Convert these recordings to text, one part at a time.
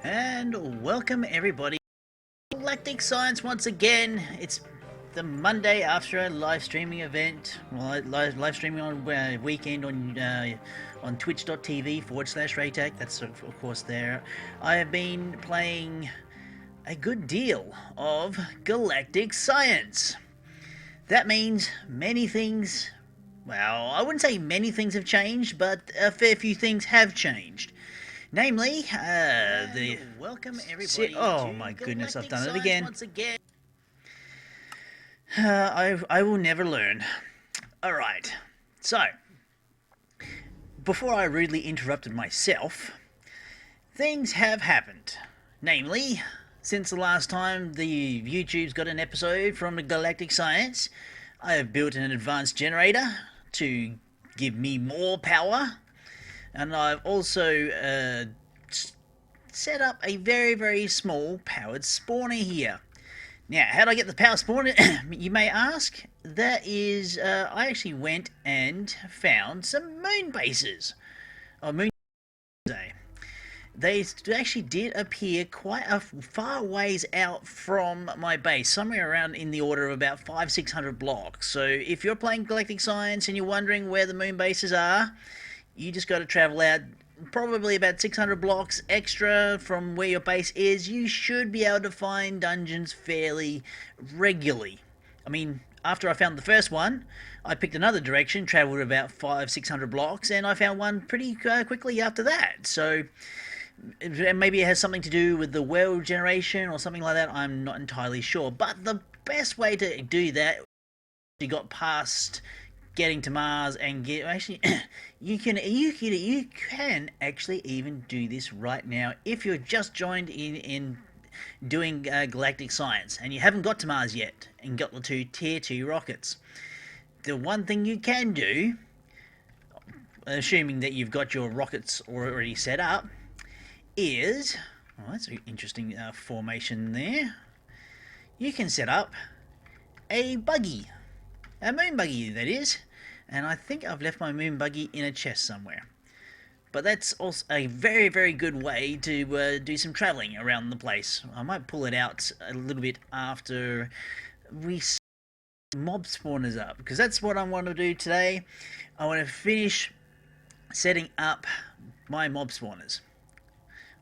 And welcome everybody to Galactic Science once again. It's the Monday after a live streaming event. Well, live streaming on weekend on twitch.tv/Raetac. That's of course there. I have been playing a good deal of Galactic Science. That means many things. Well, I wouldn't say many things have changed, but a fair few things have changed. Namely, the welcome everybody. Oh my goodness, I've done it again. Once again. I will never learn. All right. So, before I rudely interrupted myself, things have happened. Namely, since the last time the YouTube's got an episode from the Galactic Science, I have built an advanced generator to give me more power. And I've also set up a very, very small powered spawner here. Now, how did I get the power spawner, you may ask? That is, I actually went and found some moon bases. Or moon bases. They actually did appear quite a far ways out from my base, somewhere around in the order of about 500-600 blocks. So if you're playing Galactic Science and you're wondering where the moon bases are, you just got to travel out probably about 600 blocks extra from where your base is. You should be able to find dungeons fairly regularly. I mean, after I found the first one, I picked another direction, traveled about 500-600 blocks, and I found one pretty quickly after that. So maybe it has something to do with the world generation or something like that. I'm not entirely sure. But the best way to do that, you got past getting to Mars and you can actually even do this right now if you're just joined in doing Galactic Science and you haven't got to Mars yet and got the two tier 2 rockets. The one thing you can do, assuming that you've got your rockets already set up, is, well, that's an interesting formation there. You can set up a buggy. A moon buggy, that is. And I think I've left my moon buggy in a chest somewhere. But that's also a very, very good way to do some travelling around the place. I might pull it out a little bit after we set mob spawners up, because that's what I want to do today. I want to finish setting up my mob spawners.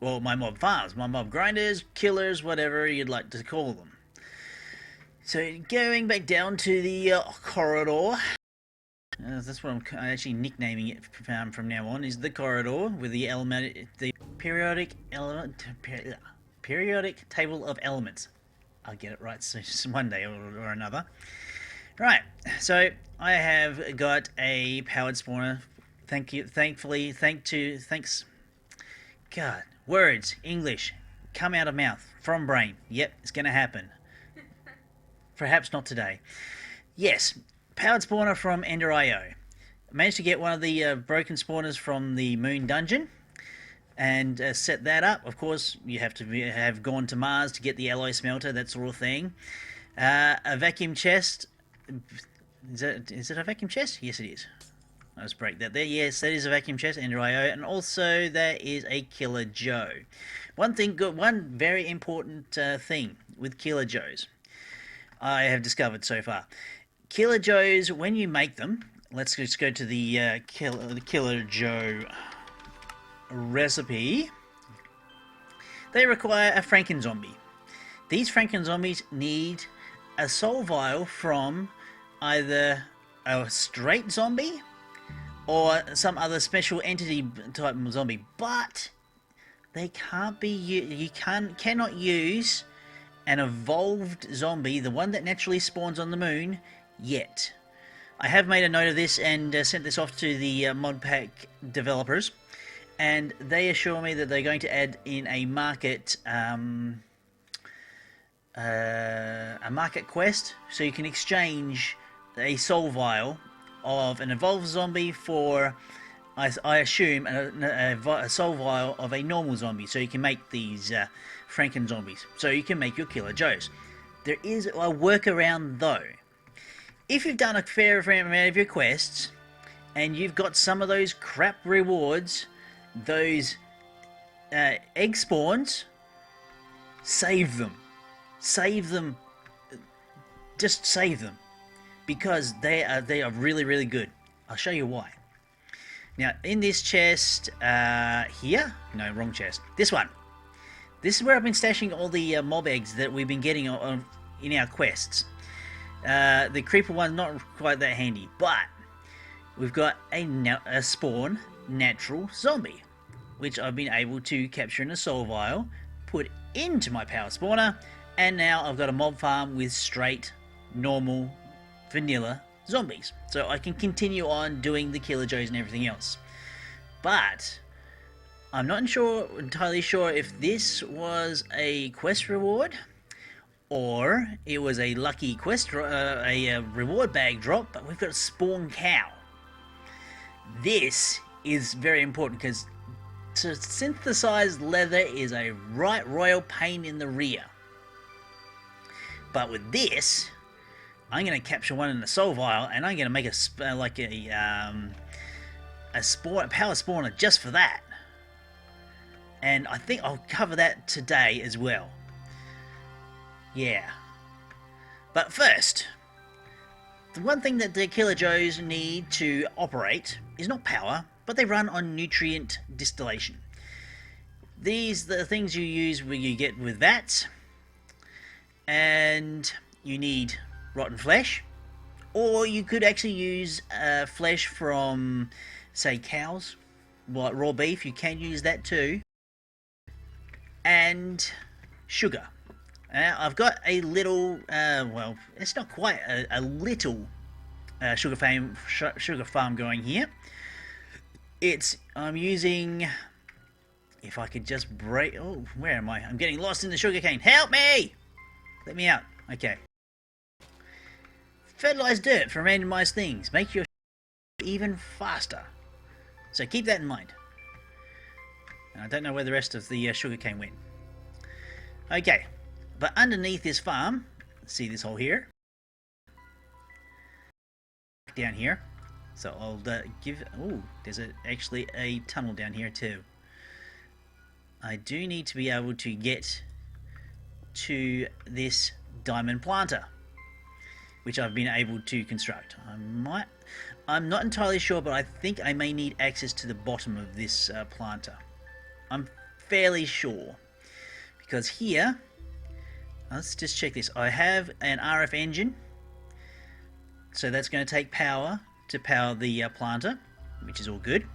Well, my mob farms, my mob grinders, killers, whatever you'd like to call them. So going back down to the corridor, that's what I'm actually nicknaming it from now on, is the corridor with the periodic table of elements. I'll get it right one day or another. Right, so I have got a powered spawner. Thanks. God, words, English, come out of mouth, from brain. Yep, it's going to happen. Perhaps not today. Yes, powered spawner from Ender.io. Managed to get one of the broken spawners from the Moon Dungeon and set that up. Of course, you have to have gone to Mars to get the alloy smelter, that sort of thing. A vacuum chest. Is it a vacuum chest? Yes, it is. Let's break that there. Yes, that is a vacuum chest, Ender.io, and also there is a Killer Joe. One very important thing with Killer Joes I have discovered so far. Killer Joes, when you make them, let's just go to the Killer Joe recipe. They require a Franken-zombie. These Franken-zombies need a soul vial from either a straight zombie or some other special entity type of zombie, but they can't be. You cannot use an evolved zombie, the one that naturally spawns on the moon, yet. I have made a note of this and sent this off to the mod pack developers, and they assure me that they're going to add in a market quest, so you can exchange a soul vial of an evolved zombie for, I assume, a soul vial of a normal zombie, so you can make these Franken zombies, so you can make your Killer Joes. There is a workaround though. If you've done a fair amount of your quests and you've got some of those crap rewards, those egg spawns Save them. Save them. Just save them. Because they are really, really good. I'll show you why. Now, in this chest, here? No, wrong chest. This one. This is where I've been stashing all the mob eggs that we've been getting in our quests. The creeper one's not quite that handy, but we've got a spawn natural zombie, which I've been able to capture in a soul vial, put into my power spawner, and now I've got a mob farm with straight, normal, vanilla zombies. So I can continue on doing the Killer Joes and everything else. But I'm not entirely sure if this was a quest reward or it was a lucky quest, a reward bag drop, but we've got a spawn cow. This is very important because to synthesize leather is a right royal pain in the rear. But with this, I'm going to capture one in the soul vial, and I'm going to make a power spawner just for that. And I think I'll cover that today as well. Yeah. But first, the one thing that the Killer Joes need to operate is not power, but they run on nutrient distillation. These are the things you use when you get with vats, and you need rotten flesh, or you could actually use flesh from, say, cows, like raw beef. You can use that too, and sugar. I've got a little, well, it's not quite a little sugar farm going here. I'm using, if I could just break, oh, where am I? I'm getting lost in the sugarcane. Help me! Let me out. Okay. Fertilize dirt for randomized things. Make your even faster. So keep that in mind. And I don't know where the rest of the sugarcane went. Okay. But underneath this farm, see this hole here? Down here. So I'll give... Oh, there's actually a tunnel down here too. I do need to be able to get to this diamond planter, which I've been able to construct. I'm not entirely sure, but I think I may need access to the bottom of this planter. I'm fairly sure. Because here... Let's just check this. I have an RF engine, so that's going to take power to power the planter, which is all good.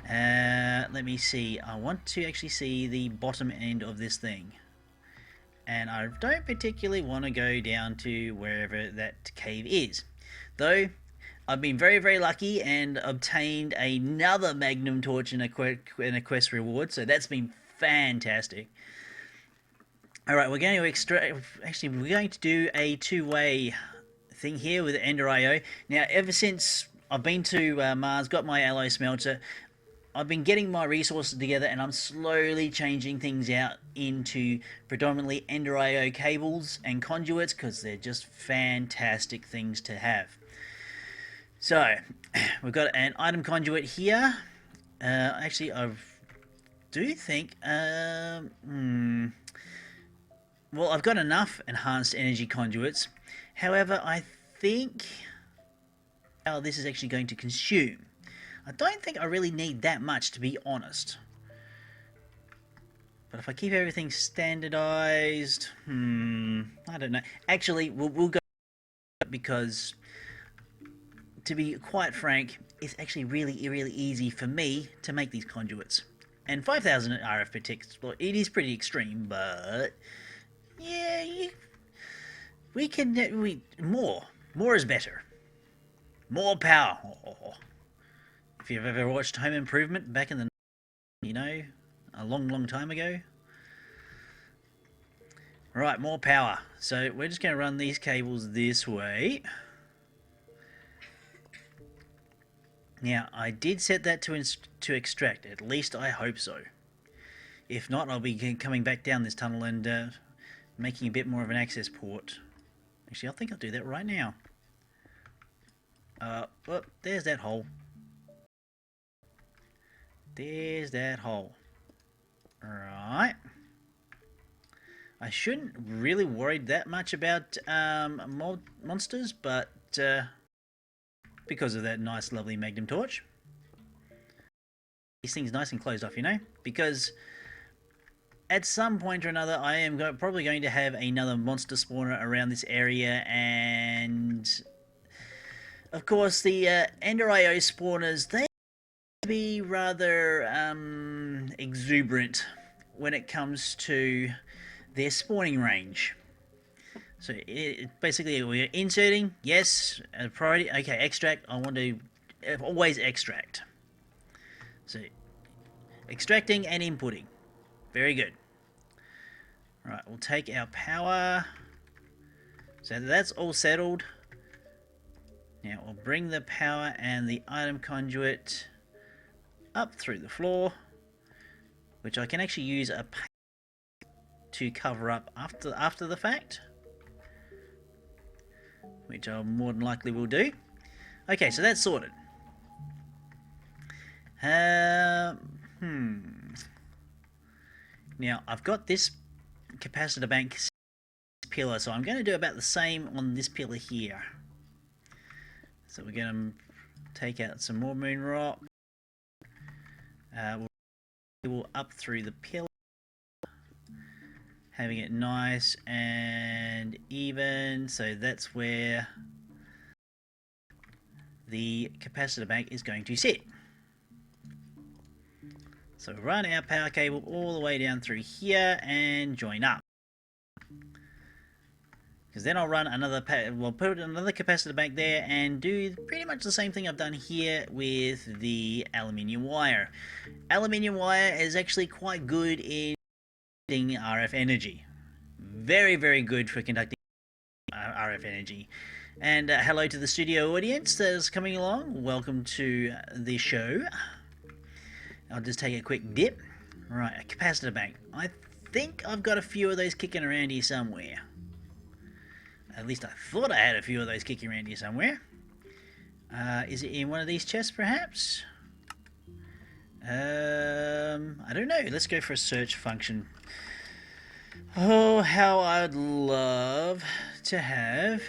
Let me see. I want to actually see the bottom end of this thing, and I don't particularly want to go down to wherever that cave is, though. I've been very, very lucky and obtained another magnum torch in a quest reward, so that's been fantastic. Alright, we're going to extract... Actually, we're going to do a two-way thing here with Ender IO. Now, ever since I've been to Mars, got my alloy smelter, I've been getting my resources together, and I'm slowly changing things out into predominantly Ender IO cables and conduits, because they're just fantastic things to have. So, we've got an item conduit here. Actually, I do think... Well, I've got enough enhanced energy conduits. However, I think how this is actually going to consume. I don't think I really need that much, to be honest. But if I keep everything standardized, I don't know. Actually, we'll go because, to be quite frank, it's actually really easy for me to make these conduits. And 5,000 RF per tick, well, it is pretty extreme, but... Yeah, we can... More is better. More power. Oh. If you've ever watched Home Improvement back in the... You know, a long time ago. Right, more power. So we're just going to run these cables this way. Now, I did set that to extract. At least I hope so. If not, I'll be coming back down this tunnel and... making a bit more of an access port. Actually, I think I'll do that right now. Oh, there's that hole. There's that hole. Right. I shouldn't really worry that much about monsters, but because of that nice, lovely Magnum torch. These things nice and closed off, you know? Because at some point or another, I am probably going to have another monster spawner around this area, and of course, the Ender IO spawners, they can be rather exuberant when it comes to their spawning range. So basically, we're inserting, yes, priority, okay, extract, I want to always extract. So, extracting and inputting. Very good. Right, we'll take our power. So that's all settled. Now we'll bring the power and the item conduit up through the floor, which I can actually use a to cover up after the fact, which I more than likely will do. Okay, so that's sorted. Now I've got this capacitor bank pillar, so I'm going to do about the same on this pillar here. So we're going to take out some more moon rock. We'll up through the pillar, having it nice and even. So that's where the capacitor bank is going to sit. So run our power cable all the way down through here and join up. Because then I'll run another, we'll put another capacitor bank there and do pretty much the same thing I've done here with the aluminium wire. Aluminium wire is actually quite good in conducting RF energy. Very, very good for conducting RF energy. And hello to the studio audience that is coming along. Welcome to the show. I'll just take a quick dip. Right, a capacitor bank. I think I've got a few of those kicking around here somewhere. At least I thought I had a few of those kicking around here somewhere. Is it in one of these chests, perhaps? I don't know. Let's go for a search function. Oh, how I'd love to have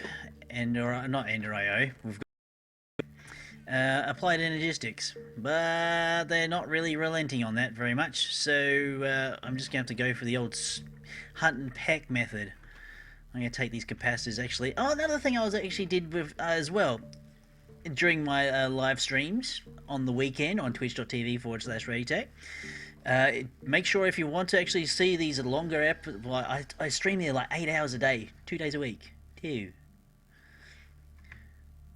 not Ender IO. We've got applied energistics, but they're not really relenting on that very much. So I'm just going to have to go for the old hunt and peck method. I'm going to take these capacitors actually. Oh, another thing I actually did with as well during my live streams on the weekend on twitch.tv/Raetac. Make sure if you want to actually see these longer I stream there like 8 hours a day, 2 days a week. Ew.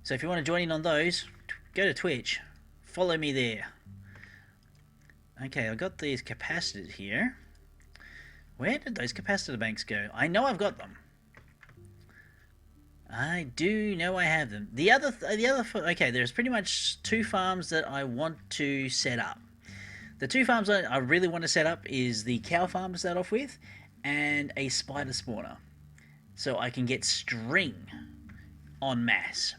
So if you want to join in on those, go to Twitch. Follow me there. Okay, I've got these capacitors here. Where did those capacitor banks go? I know I've got them. I do know I have them. Okay, there's pretty much 2 farms that I want to set up. The 2 farms I really want to set up is the cow farm to start off with, and a spider spawner, so I can get string en masse.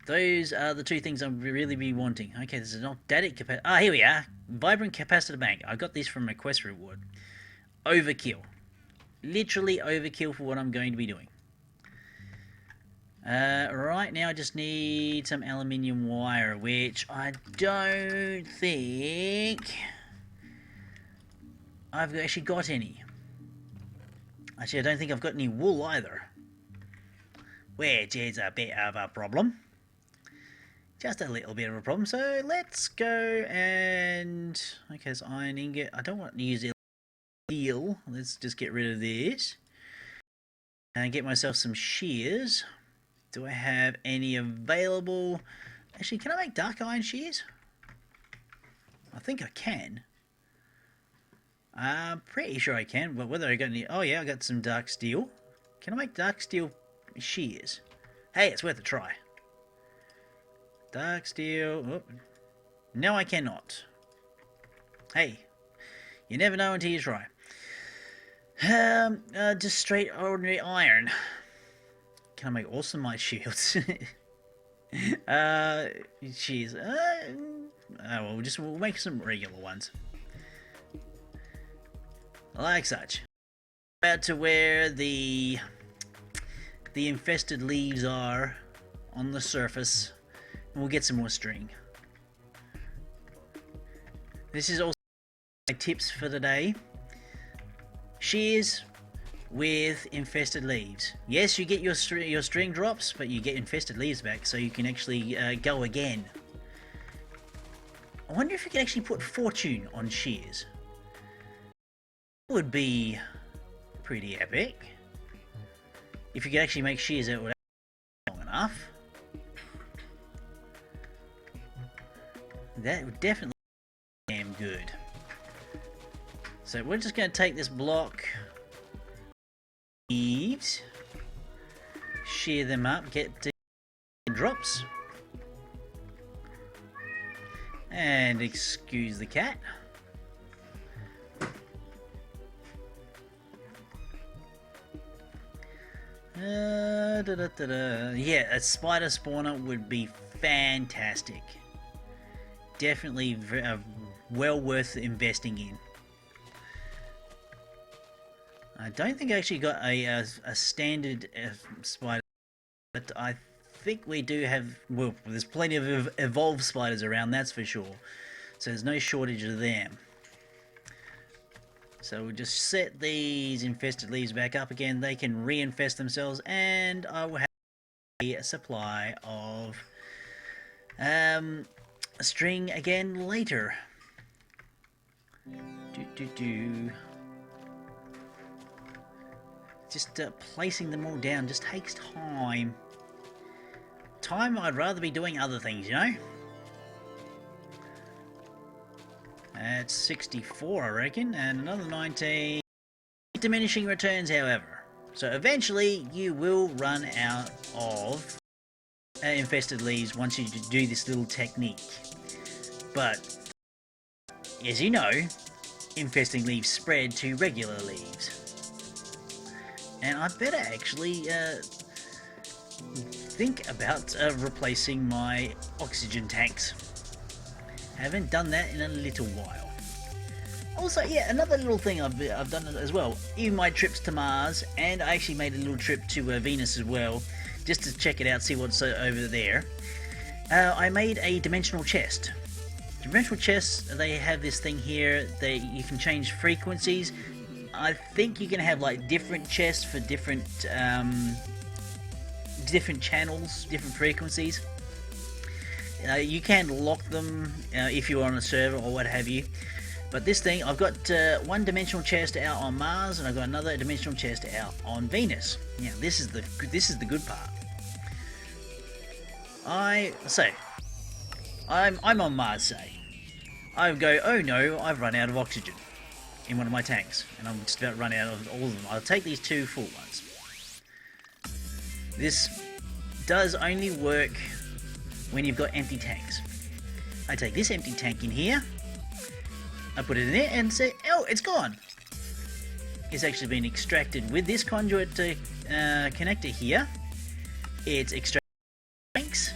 Those are the 2 things I'm really be wanting. Okay, this is not static capacitor. Ah, here we are. Vibrant capacitor bank. I got this from a quest reward. Overkill. Literally overkill for what I'm going to be doing. Right now I just need some aluminium wire, which I don't think I've actually got any. Actually, I don't think I've got any wool either, which is a bit of a problem. Just a little bit of a problem. So let's go and... Okay, it's iron ingot. I don't want to use steel. Let's just get rid of this. And get myself some shears. Do I have any available? Actually, can I make dark iron shears? I think I can. I'm pretty sure I can, but whether I got any... Oh yeah, I got some dark steel. Can I make dark steel shears? Hey, it's worth a try. Dark steel... Oh. No, I cannot. Hey, you never know until you try. Just straight ordinary iron. Can I make awesome light shields? Shears. Well, we'll make some regular ones. Like such. About to where the infested leaves are on the surface, and we'll get some more string. This is also my tips for the day. Shears with infested leaves. Yes, you get your string drops, but you get infested leaves back, so you can actually go again. I wonder if you could actually put fortune on shears. It would be pretty epic if you could actually make shears that would long enough. That would definitely be damn good. So we're just going to take this block, leaves, shear them up, get the drops, and excuse the cat. Yeah, a spider spawner would be fantastic. Definitely well worth investing in. I don't think I actually got a standard spider, but I think we do have, well, there's plenty of evolved spiders around, that's for sure. So there's no shortage of them. So we'll just set these infested leaves back up again. They can reinfest themselves, and I will have a supply of string again later. Just placing them all down just takes time. I'd rather be doing other things, you know? That's 64, I reckon, and another 19. Diminishing returns, however. So eventually you will run out of infested leaves once you do this little technique. But, as you know, infesting leaves spread to regular leaves. And I better actually think about replacing my oxygen tanks. Haven't done that in a little while. Also, yeah, another little thing I've done as well. Even my trips to Mars, and I actually made a little trip to Venus as well, just to check it out, see what's over there. I made a dimensional chest. Dimensional chests, they have this thing here that you can change frequencies. I think you can have like different chests for different channels, different frequencies. You can lock them if you're on a server or what have you. But this thing, I've got one dimensional chest out on Mars, and I've got another dimensional chest out on Venus. Now this is the good part. I'm on Mars, say. I go, oh no, I've run out of oxygen in one of my tanks, and I'm just about run out of all of them. I'll take these 2 full ones. This does only work when you've got empty tanks. I take this empty tank in here, I put it in there and say, oh, it's gone. It's actually been extracted with this conduit connector here. It's extracting tanks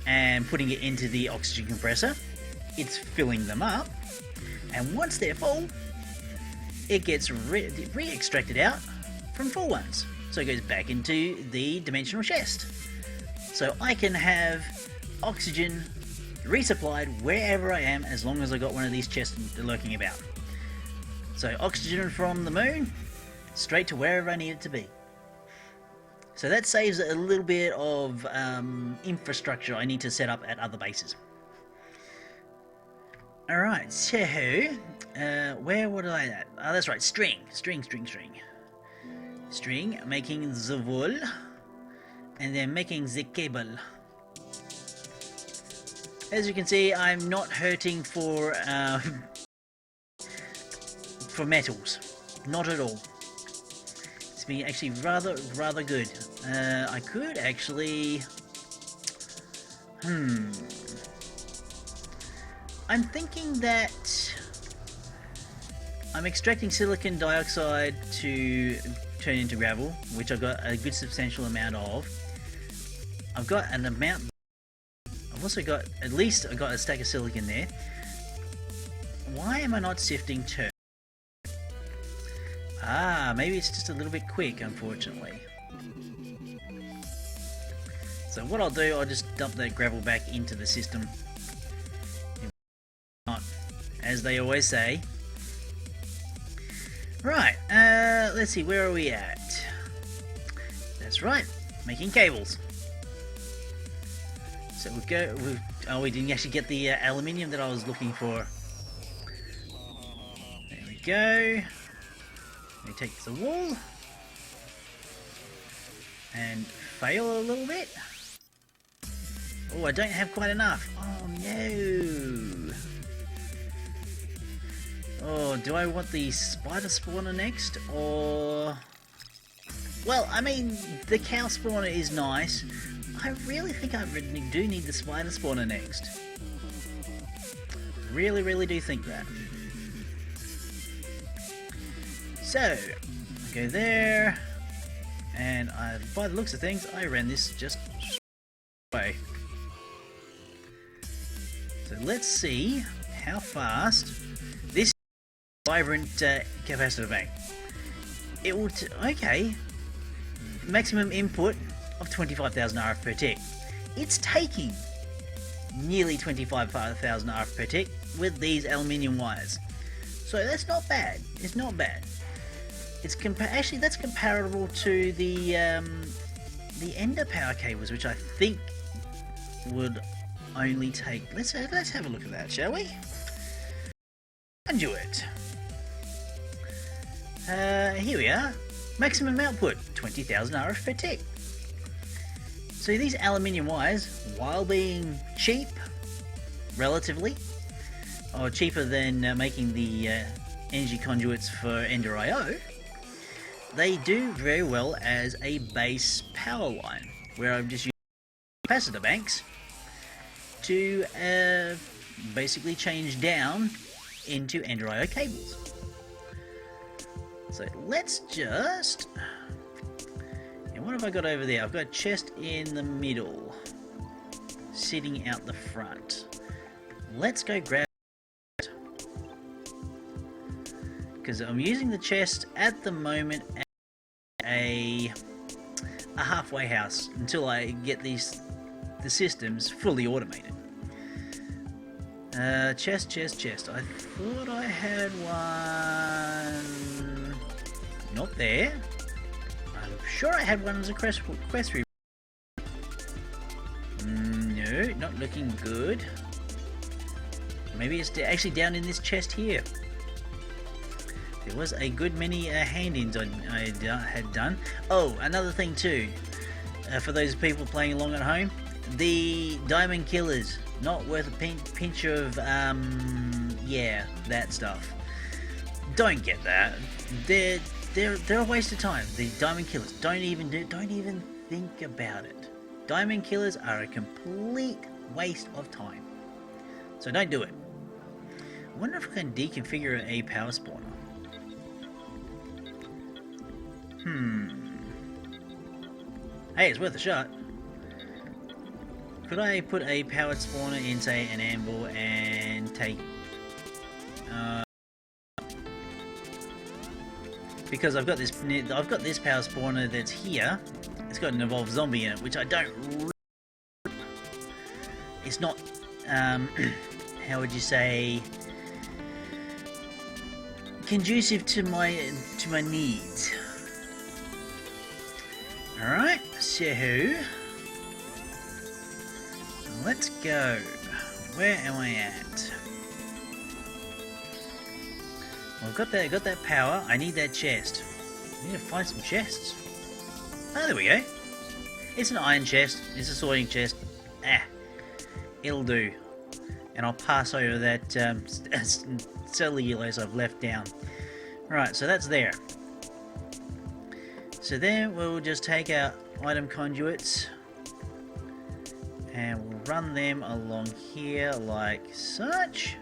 and putting it into the oxygen compressor. It's filling them up, and once they're full, it gets re-extracted out from full ones. So it goes back into the dimensional chest. So I can have oxygen resupplied wherever I am, as long as I got one of these chests lurking about. So oxygen from the moon, straight to wherever I need it to be. So that saves a little bit of infrastructure I need to set up at other bases. Alright, so, where was I at? Oh, that's right, string, making the wool, and then making the cable. As you can see, I'm not hurting for metals, not at all. It's been actually rather good. I could actually, I'm thinking that I'm extracting silicon dioxide to turn into gravel, which I've got a good substantial amount of. I've got an amount. I've also got, at least I got a stack of silicon there. Why am I not sifting turf? Ah, maybe it's just a little bit quick, unfortunately. So what I'll do, I'll just dump that gravel back into the system. As they always say. Right, let's see, where are we at? That's right, making cables. So we'll go, oh, we didn't actually get the aluminium that I was looking for. There we go. We take the wall. And fail a little bit. Oh, I don't have quite enough. Oh no. Oh, do I want the spider spawner next, or... Well, I mean, the cow spawner is nice. I really think I do need the spider spawner next. Really do think that. So, go there, and by the looks of things, I ran this just away. So let's see how fast this vibrant capacitor bank. It will, okay, maximum input of 25,000 RF per tick. It's taking nearly 25,000 RF per tick with these aluminium wires. So that's not bad. It's not bad. It's actually that's comparable to the Ender power cables, which I think would only take. Let's have a look at that, shall we? Conduit. Here we are. Maximum output 20,000 RF per tick. So these aluminium wires, while being cheap, relatively, or cheaper than making the energy conduits for Ender IO, they do very well as a base power line, where I'm just using capacitor banks to basically change down into Ender IO cables. So let's just... And what have I got over there? I've got a chest in the middle, sitting out the front. Let's go grab it, because I'm using the chest at the moment as a halfway house until I get the systems fully automated. Chest. I thought I had one. Not there. I'm sure I had one as a quest room. No, not looking good. Maybe it's actually down in this chest here. There was a good many hand-ins I had done. Oh, another thing too, for those people playing along at home, the diamond killers, not worth a pinch of, yeah, that stuff. Don't get that. They're a waste of time. The diamond killers, don't even think about it. Diamond killers are a complete waste of time. So don't do it. I wonder if I can deconfigure a power spawner. Hey, it's worth a shot. Could I put a powered spawner in, say, an anvil and take... because I've got this power spawner that's here. It's got an evolved zombie in it, which I don't... It's not, how would you say... conducive to my needs. Alright, so let's go. Where am I at? Well, I've got that power. I need that chest. I need to find some chests. Oh, there we go. It's an iron chest. It's a sorting chest. It'll do. And I'll pass over that cellulose I've left down. Right, so that's there. So then we'll just take our item conduits and we'll run them along here like such.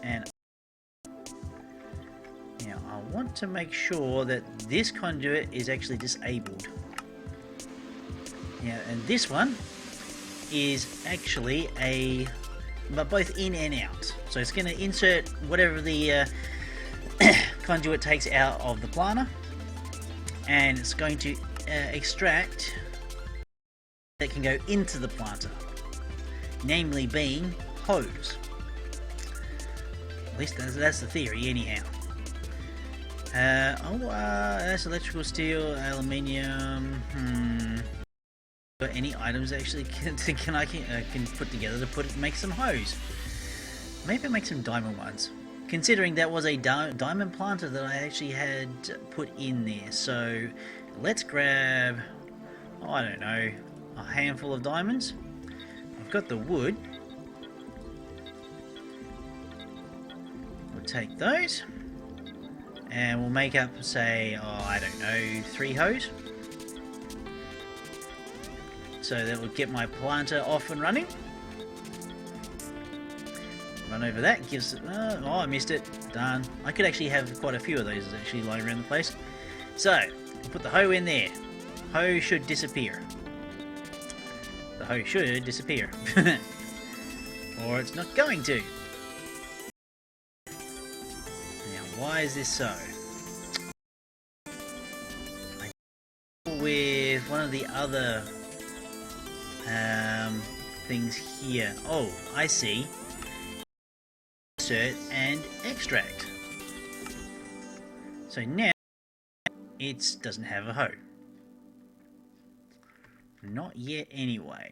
And now I want to make sure that this conduit is actually disabled. Yeah, and this one is actually but both in and out. So it's going to insert whatever the conduit takes out of the planter, and it's going to extract that can go into the planter, namely being hose. At least that's the theory, anyhow. That's electrical steel, aluminium. Got any items actually can put together to make some hose? Maybe make some diamond ones. Considering that was a diamond planter that I actually had put in there, so let's grab, I don't know, a handful of diamonds. I've got the wood. We'll take those, and we'll make up, say, I don't know, 3 hose. So that will get my planter off and running. Run over that, gives it, oh, I missed it, darn. I could actually have quite a few of those actually lying around the place. So, we'll put the hoe in there. Hoe should disappear. The hoe should disappear. Or it's not going to. Now, why is this so? I deal with one of the other things here. Oh, I see. Insert and extract. So now it doesn't have a hoe. Not yet anyway.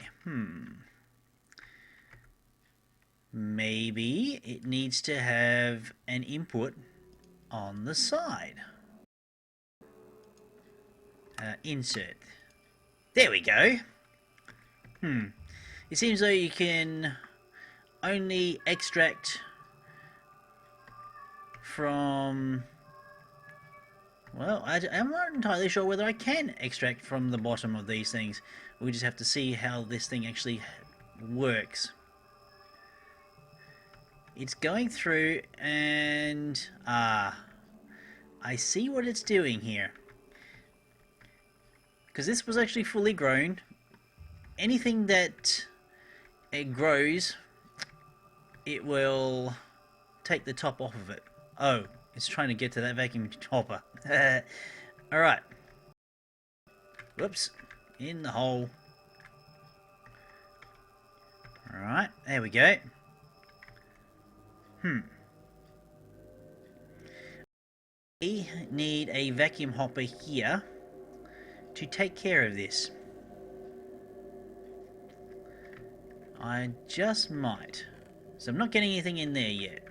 Maybe it needs to have an input on the side. Insert. There we go. It seems though you can only extract from, well, I'm not entirely sure whether I can extract from the bottom of these things. We just have to see how this thing actually works. It's going through and, I see what it's doing here. Because this was actually fully grown. Anything that it grows, it will take the top off of it. Oh, it's trying to get to that vacuum hopper. Alright. Whoops. In the hole. Alright, there we go. We need a vacuum hopper here to take care of this. I just might. So I'm not getting anything in there yet.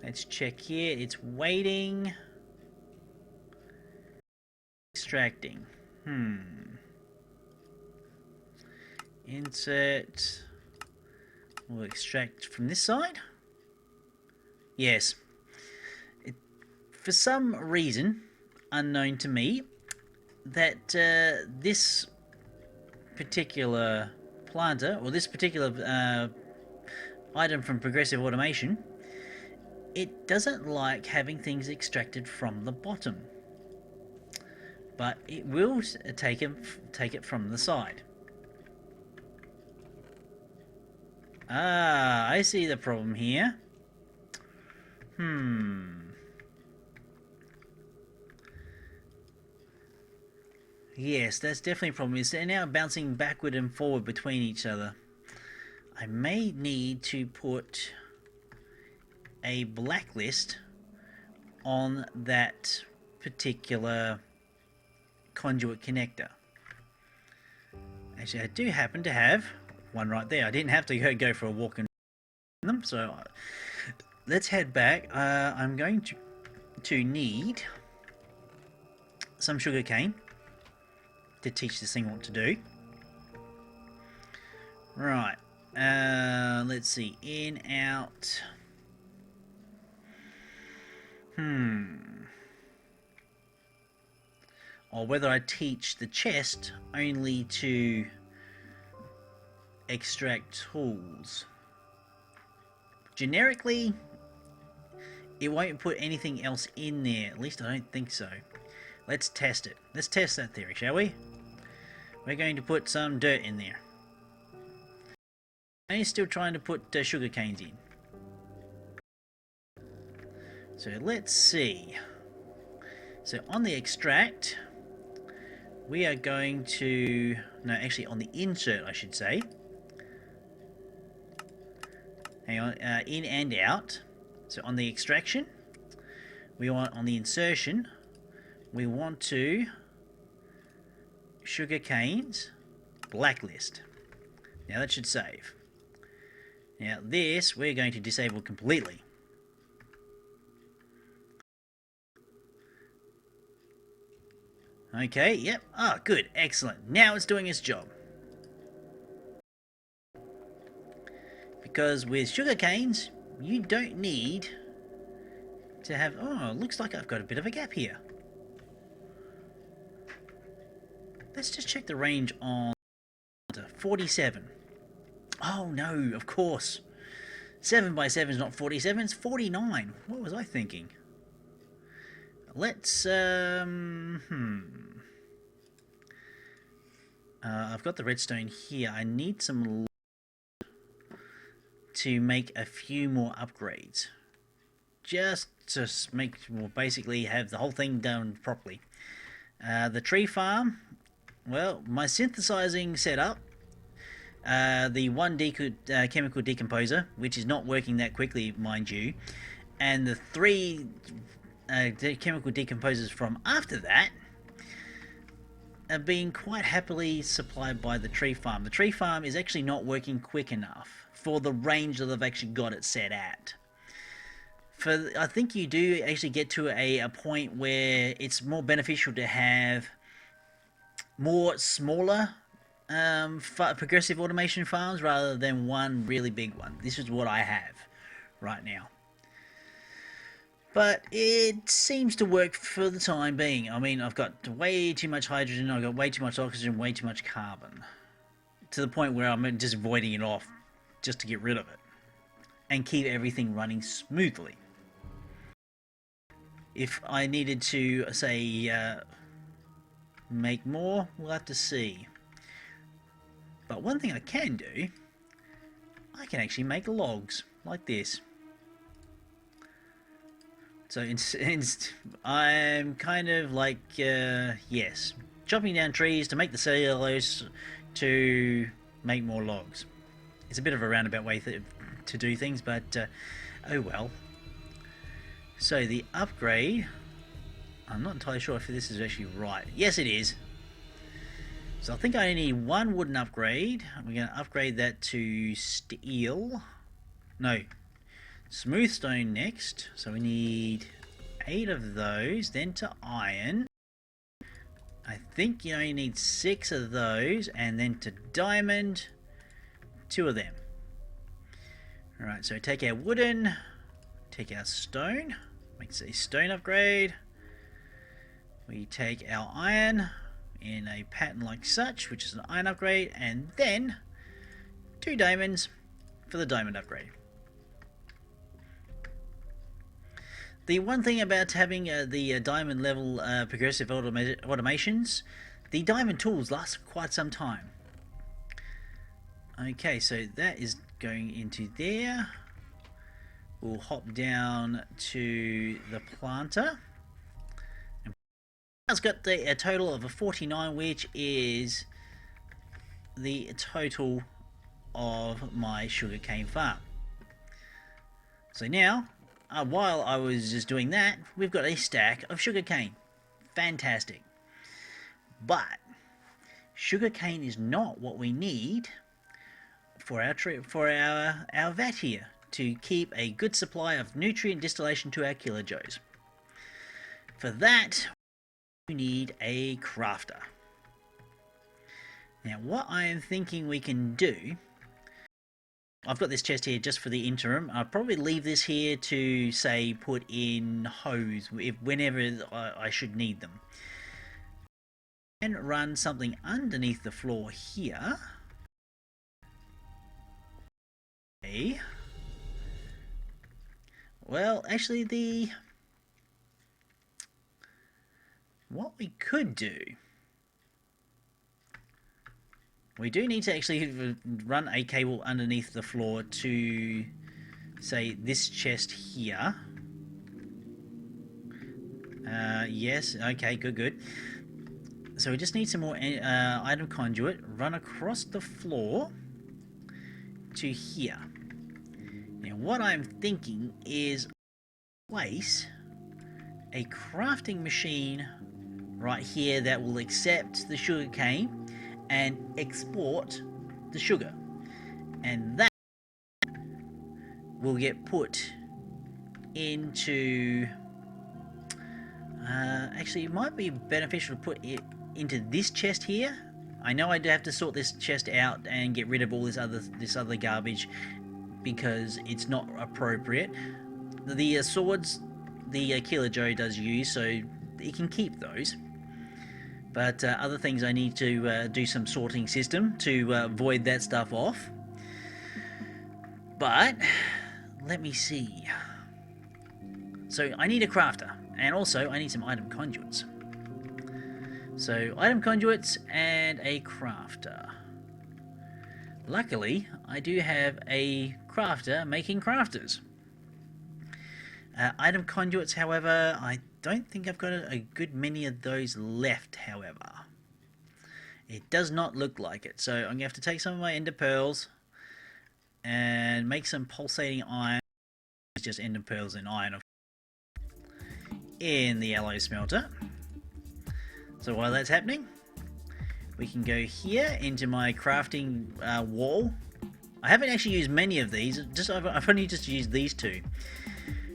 Let's check here. It's waiting. Extracting. Insert. We'll extract from this side. Yes. For some reason, unknown to me, that this particular planter, or this particular item from Progressive Automation, it doesn't like having things extracted from the bottom, but it will take it from the side. I see the problem here. Yes, that's definitely a problem. They're now bouncing backward and forward between each other. I may need to put a blacklist on that particular conduit connector. Actually, I do happen to have one right there. I didn't have to go for a walk and them, so let's head back. I'm going to need some sugar cane to teach this thing what to do. Right. Let's see. In, out. Or whether I teach the chest only to extract tools. Generically, it won't put anything else in there. At least I don't think so. Let's test it. Let's test that theory, shall we? We're going to put some dirt in there. I'm still trying to put sugar canes in. So let's see. So on the extract, we are going to... No, actually on the insert, I should say. Hang on, in and out. So on the extraction, we want on the insertion, we want to sugar canes blacklist. Now that should save. Now this we're going to disable completely. Okay, yep. Ah, good, excellent. Now it's doing its job. Because with sugar canes, you don't need to have... Oh, looks like I've got a bit of a gap here. Let's just check the range on 47. Oh no, of course. 7 by 7 is not 47, it's 49. What was I thinking? Let's... I've got the redstone here. I need some to make a few more upgrades. Just to make, well, basically have the whole thing done properly. The tree farm, well, my synthesizing setup, the one chemical decomposer, which is not working that quickly, mind you, and the 3 chemical decomposers from after that are being quite happily supplied by the tree farm. The tree farm is actually not working quick enough for the range that I've actually got it set at. I think you do actually get to a point where it's more beneficial to have more smaller progressive automation farms rather than one really big one. This is what I have right now. But it seems to work for the time being. I mean, I've got way too much hydrogen, I've got way too much oxygen, way too much carbon. To the point where I'm just voiding it off just to get rid of it. And keep everything running smoothly. If I needed to, say, make more, we'll have to see. But one thing I can do, I can actually make logs like this. So I'm kind of like, yes, chopping down trees to make the cellulose to make more logs. It's a bit of a roundabout way to do things, but oh well. So the upgrade, I'm not entirely sure if this is actually right. Yes, it is. So I think I only need one wooden upgrade. We're going to upgrade that to steel. No, smooth stone next. So we need 8 of those, then to iron. I think you only need 6 of those, and then to diamond, 2 of them. Alright, so take our wooden, take our stone, makes a stone upgrade. We take our iron in a pattern like such, which is an iron upgrade, and then 2 diamonds for the diamond upgrade. The one thing about having the diamond level progressive automations, the diamond tools last quite some time. Okay, so that is going into there. We'll hop down to the planter. It's got a total of a 49, which is the total of my sugarcane farm. So now, while I was just doing that, we've got a stack of sugarcane. Fantastic. But sugarcane is not what we need for our vat here to keep a good supply of nutrient distillation to our kilojoules. For that, we need a crafter. Now, what I am thinking we can do, I've got this chest here just for the interim. I'll probably leave this here to, say, put in hose whenever I should need them. And run something underneath the floor here. Okay. Well, actually, what we could do, we do need to actually run a cable underneath the floor to, say, this chest here. Yes, okay, good. So we just need some more item conduit. Run across the floor to here. Now what I'm thinking is place a crafting machine right here that will accept the sugar cane and export the sugar. And that will get put into... actually, it might be beneficial to put it into this chest here. I know I do have to sort this chest out and get rid of all this other garbage because it's not appropriate. The swords the Killer Joe does use, so he can keep those. But other things I need to do some sorting system to void that stuff off. But let me see. So I need a crafter, and also I need some item conduits. So item conduits and a crafter. Luckily, I do have a crafter making crafters. Item conduits, however, I don't think I've got a good many of those left, however. It does not look like it. So I'm going to have to take some of my ender pearls and make some pulsating iron. It's just ender pearls and iron in the alloy smelter. So while that's happening, we can go here into my crafting wall. I haven't actually used many of these. I've only just used these two.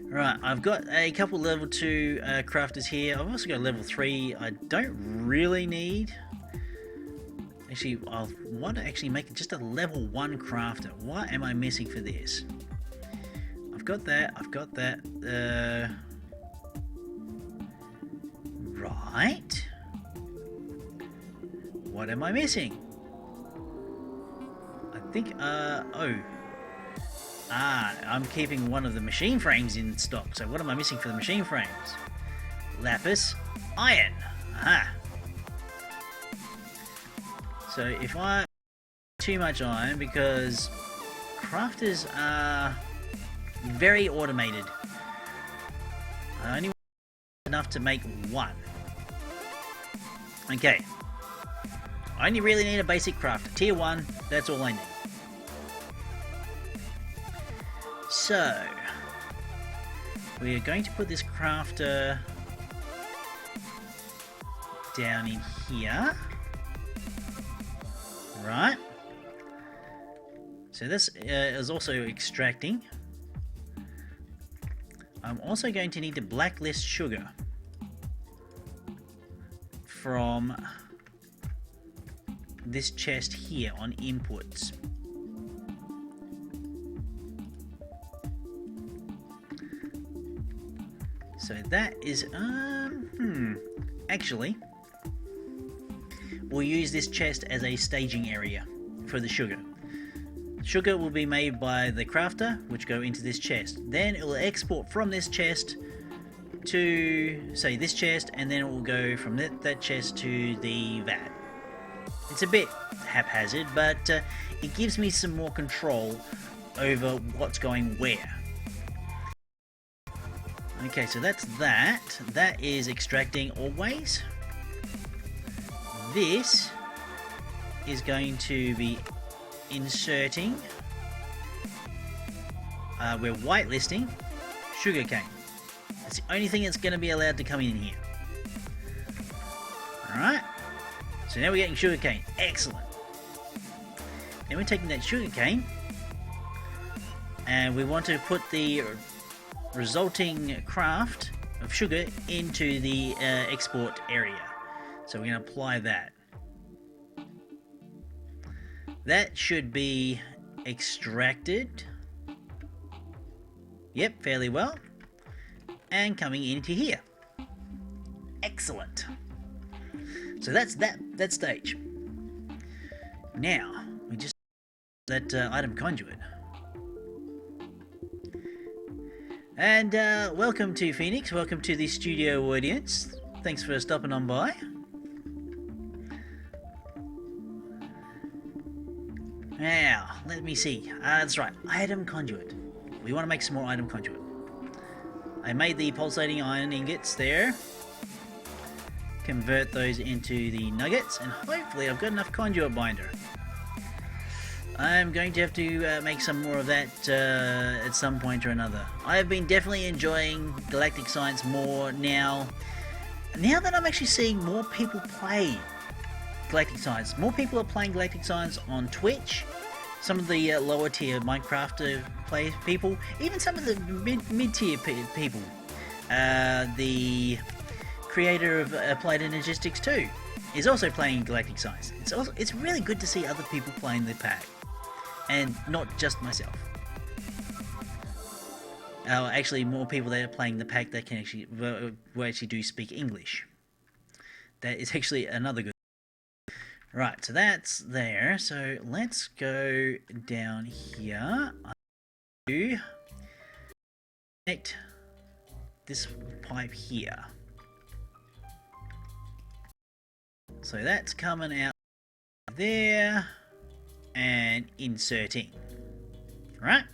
Right, I've got a couple level 2 crafters here. I've also got a level 3 I don't really need. Actually, I want to actually make it just a level 1 crafter. What am I missing for this? I've got that. Right. What am I missing? I think, I'm keeping one of the machine frames in stock. So what am I missing for the machine frames? Lapis, iron. Aha. So if I too much iron, because crafters are very automated. I only want enough to make one. Okay. I only really need a basic crafter. Tier 1, that's all I need. So, we are going to put this crafter down in here. Right. So this is also extracting. I'm also going to need to blacklist sugar from this chest here on inputs. So that is, actually, we'll use this chest as a staging area for the sugar. Sugar will be made by the crafter, which go into this chest. Then it will export from this chest to, say, this chest, and then it will go from that chest to the vat. It's a bit haphazard, but it gives me some more control over what's going where. Okay, so that's that. That is extracting always. This is going to be inserting. We're whitelisting sugarcane. That's the only thing that's going to be allowed to come in here. Alright. So now we're getting sugarcane. Excellent. Then we're taking that sugarcane and we want to put the resulting craft of sugar into the export area. So we're going to apply that. That should be extracted. Yep, fairly well. And coming into here. Excellent. So that's that stage. Now, we just that item conduit. And welcome to Phoenix, welcome to the studio audience. Thanks for stopping on by. Now, let me see. That's right, item conduit. We want to make some more item conduit. I made the pulsating iron ingots there. convert those into the nuggets, and hopefully I've got enough conduit binder. I'm going to have to make some more of that at some point or another. I have been definitely enjoying Galactic Science more now that I'm actually seeing more people play Galactic Science. More people are playing Galactic Science on Twitch. Some of the lower tier Minecraft people, even some of the mid-tier people. The creator of Applied Energistics 2 is also playing Galactic Science. It's really good to see other people playing the pack, and not just myself. Actually, more people that are playing the pack that can actually who actually do speak English. That is actually another good. Right, so that's there. So let's go down here. To connect this pipe here. So that's coming out there and inserting. Right?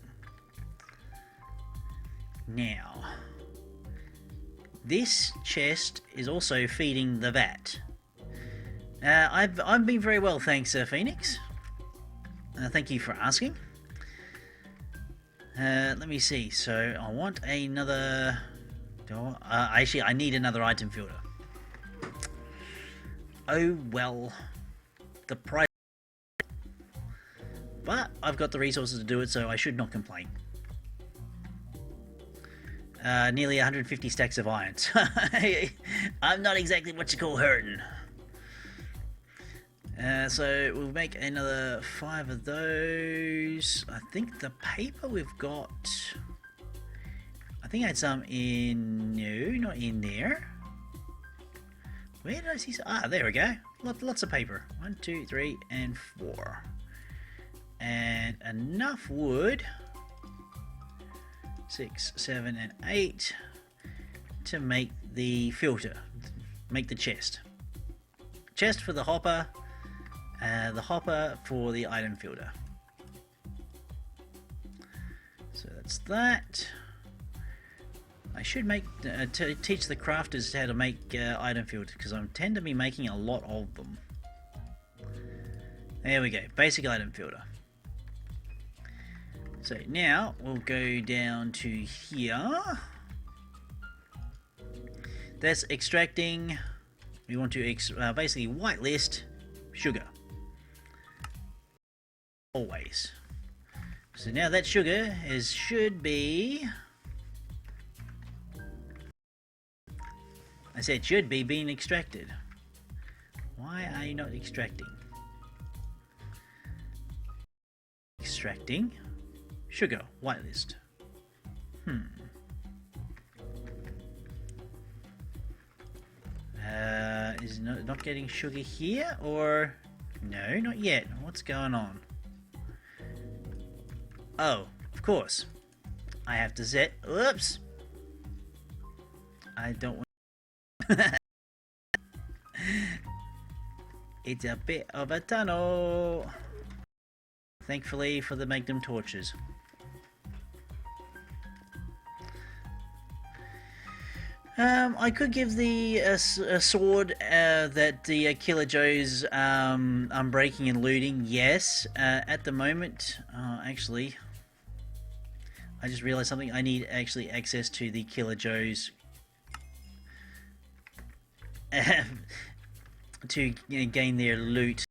Now, this chest is also feeding the vat. I've been very well, thanks, Phoenix. Thank you for asking. Let me see. So I want another. Actually, I need another item filter. Oh well, the price. But I've got the resources to do it, so I should not complain. Nearly 150 stacks of iron. I'm not exactly what you call hurting. So we'll make another 5 of those. I think the paper we've got... I think I had some in... No, not in there. Where did I see some? Ah, there we go. Lots of paper. 1, 2, 3, and 4. And enough wood. 6, 7, and 8 to make the filter. Make the chest. Chest for the hopper. The hopper for the item filter. So that's that. I should make to teach the crafters how to make item filters, because I tend to be making a lot of them. There we go, basic item filter. So now we'll go down to here. That's extracting. We want to basically whitelist sugar. Always. So now that sugar should be... I said should be being extracted. Why are you not extracting? Extracting sugar, whitelist. Is not getting sugar here, or no, not yet. What's going on? Oh, of course. I have to set. Oops. I don't want. It's a bit of a tunnel. Thankfully for the Magnum torches. I could give the a sword that the Killer Joe's unbreaking and looting. Yes, at the moment, actually, I just realized something. I need actually access to the Killer Joe's to gain their loot.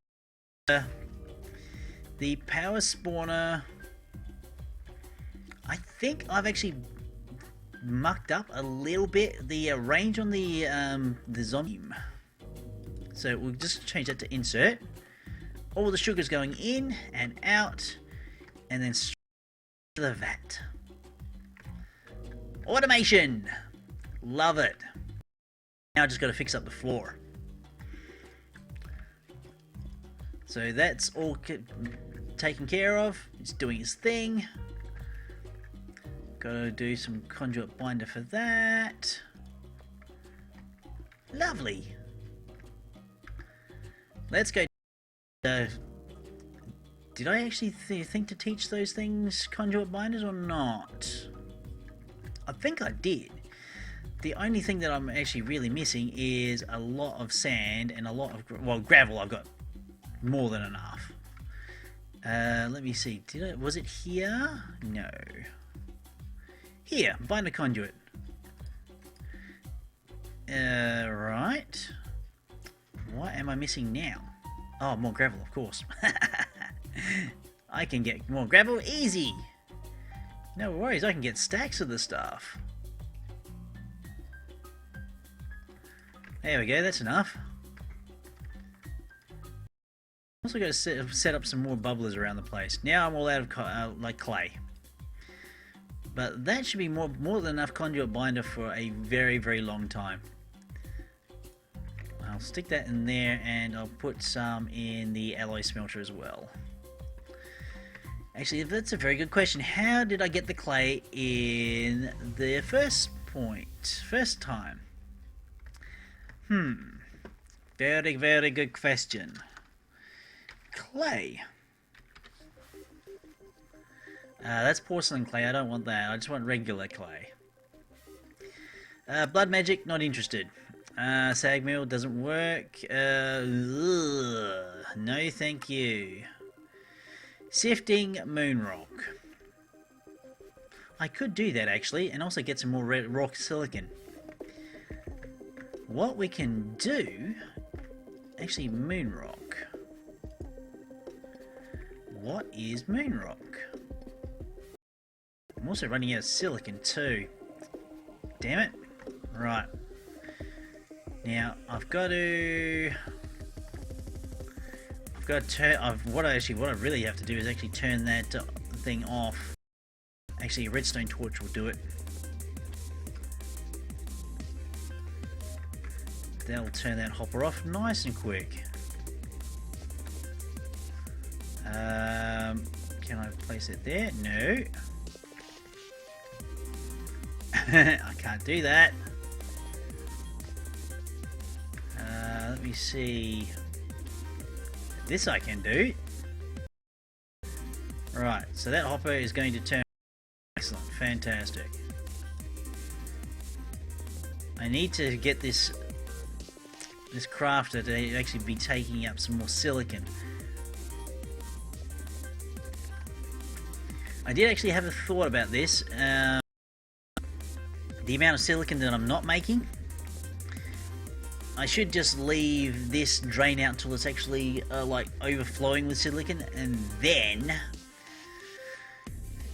The power spawner. I think I've actually mucked up a little bit the range on the zombie. So we'll just change that to insert. All the sugar's going in and out, and then straight to the vat. Automation! Love it. Now I just got to fix up the floor. So that's all taken care of. It's doing its thing. Gotta do some conduit binder for that. Lovely. Let's go. Did I actually think to teach those things conduit binders or not? I think I did. The only thing that I'm actually really missing is a lot of sand and a lot of, well, gravel. I've got more than enough. Let me see. Was it here? No. Here, binder conduit. Right. What am I missing now? Oh, more gravel, of course. I can get more gravel easy. No worries, I can get stacks of the stuff. There we go, that's enough. Also got to set up some more bubblers around the place. Now I'm all out of like clay. But that should be more than enough conduit binder for a very, very long time. I'll stick that in there and I'll put some in the alloy smelter as well. Actually, that's a very good question. How did I get the clay in the first time? Very, very good question. Clay. That's porcelain clay. I don't want that. I just want regular clay. Blood magic, not interested. Sag mill doesn't work. No, thank you. Sifting moon rock. I could do that actually, and also get some more red rock silicon. What we can do, actually, moon rock. What is moon rock? I'm also running out of silicon too. Damn it. Right. Now, what I really have to do is actually turn that thing off. Actually, a redstone torch will do it. That'll turn that hopper off nice and quick. Can I place it there? No. I can't do that. Let me see. This I can do. Right, so that hopper is going to turn. Excellent, fantastic. I need to get this crafter to actually be taking up some more silicon. I did actually have a thought about this. The amount of silicon that I'm not making, I should just leave this drain out until it's actually like overflowing with silicon, and then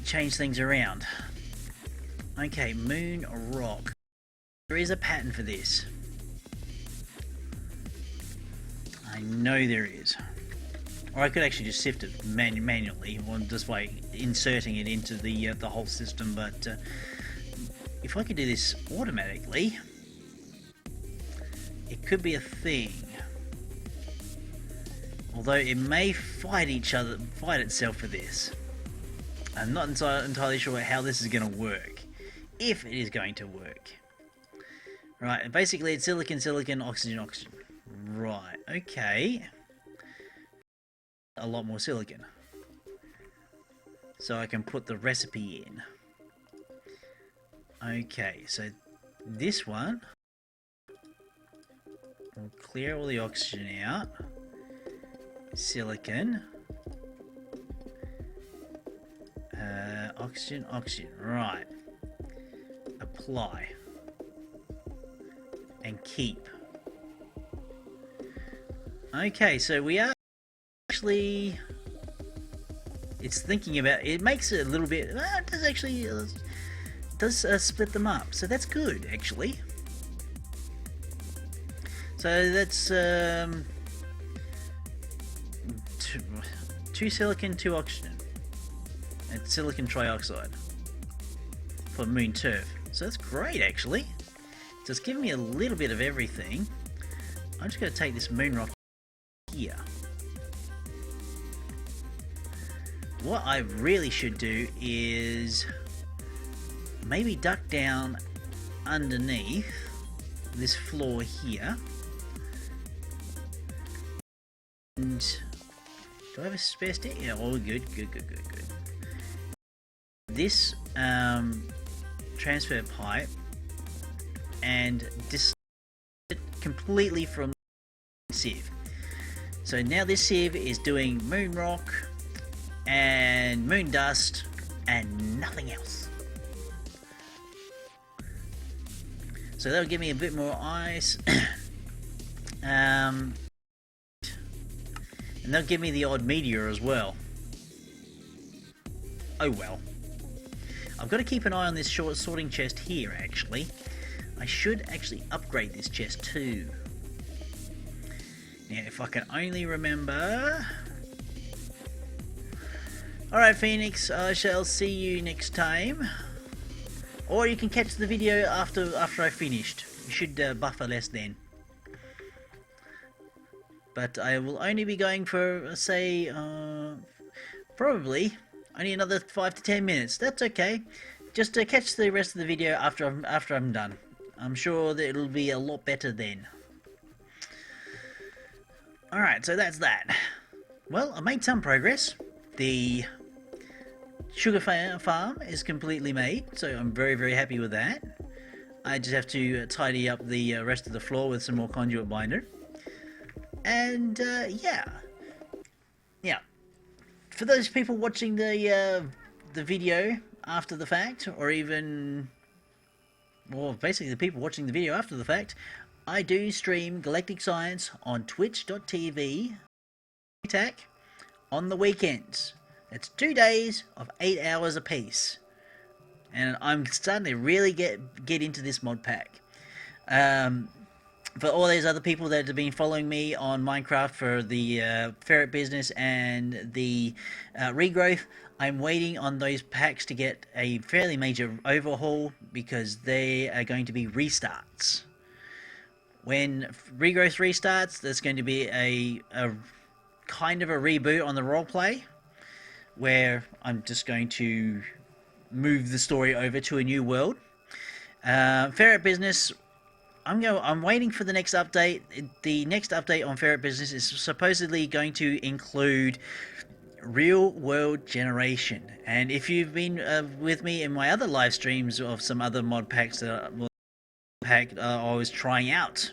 change things around. Okay, moon rock. There is a pattern for this. I know there is. Or I could actually just sift it manually, or just by inserting it into the whole system. But if I could do this automatically, it could be a thing. Although it may fight itself for this. I'm not entirely sure how this is going to work, if it is going to work. Right, basically it's silicon, silicon, oxygen, oxygen. Right, okay. A lot more silicon. So I can put the recipe in. Okay, so this one will clear all the oxygen out. Silicon. Oxygen, oxygen. Right. Apply. And keep. Okay, so we are actually, it's thinking about, it makes it a little bit, it does actually, split them up, so that's good actually. So that's two silicon, two oxygen, and silicon trioxide for moon turf. So that's great actually. So it's giving me a little bit of everything. I'm just going to take this moon rock here. What I really should do is maybe duck down underneath this floor here. And do I have a spare stair? Yeah, all good, good, good, good, good. This transfer pipe and distill it completely from the sieve. So now this sieve is doing moon rock and moon dust and nothing else. So that'll give me a bit more ice. And they'll give me the odd meteor as well. Oh well. I've got to keep an eye on this short sorting chest here, actually. I should actually upgrade this chest too. Now, if I can only remember... Alright, Phoenix, I shall see you next time. Or you can catch the video after I finished. You should buffer less then. But I will only be going for, say, probably only another 5 to 10 minutes. That's okay. Just to catch the rest of the video after I'm done. I'm sure that it'll be a lot better then. Alright, so that's that. Well, I made some progress. The sugar farm is completely made, so I'm very, very happy with that. I just have to tidy up the rest of the floor with some more conduit binder. And, yeah. For those people watching the video after the fact, or even... well, basically the people watching the video after the fact, I do stream Galactic Science on twitch.tv Raetac on the weekends. It's 2 days of 8 hours apiece. And I'm starting to really get into this mod pack. For all those other people that have been following me on Minecraft for the ferret business and the regrowth, I'm waiting on those packs to get a fairly major overhaul because they are going to be restarts. When regrowth restarts, there's going to be a kind of a reboot on the roleplay, where I'm just going to move the story over to a new world. Ferret business, I'm waiting for the next update. The next update on ferret business is supposedly going to include real world generation. And if you've been with me in my other live streams of some other mod packs that I was trying out,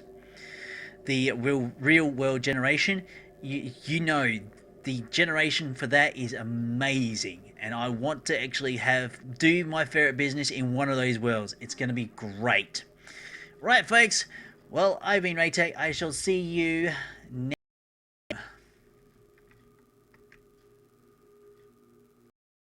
the real world generation, you know the generation for that is amazing, and I want to actually do my ferret business in one of those worlds. It's going to be great. Right, folks, well, I've been Raetac. I shall see you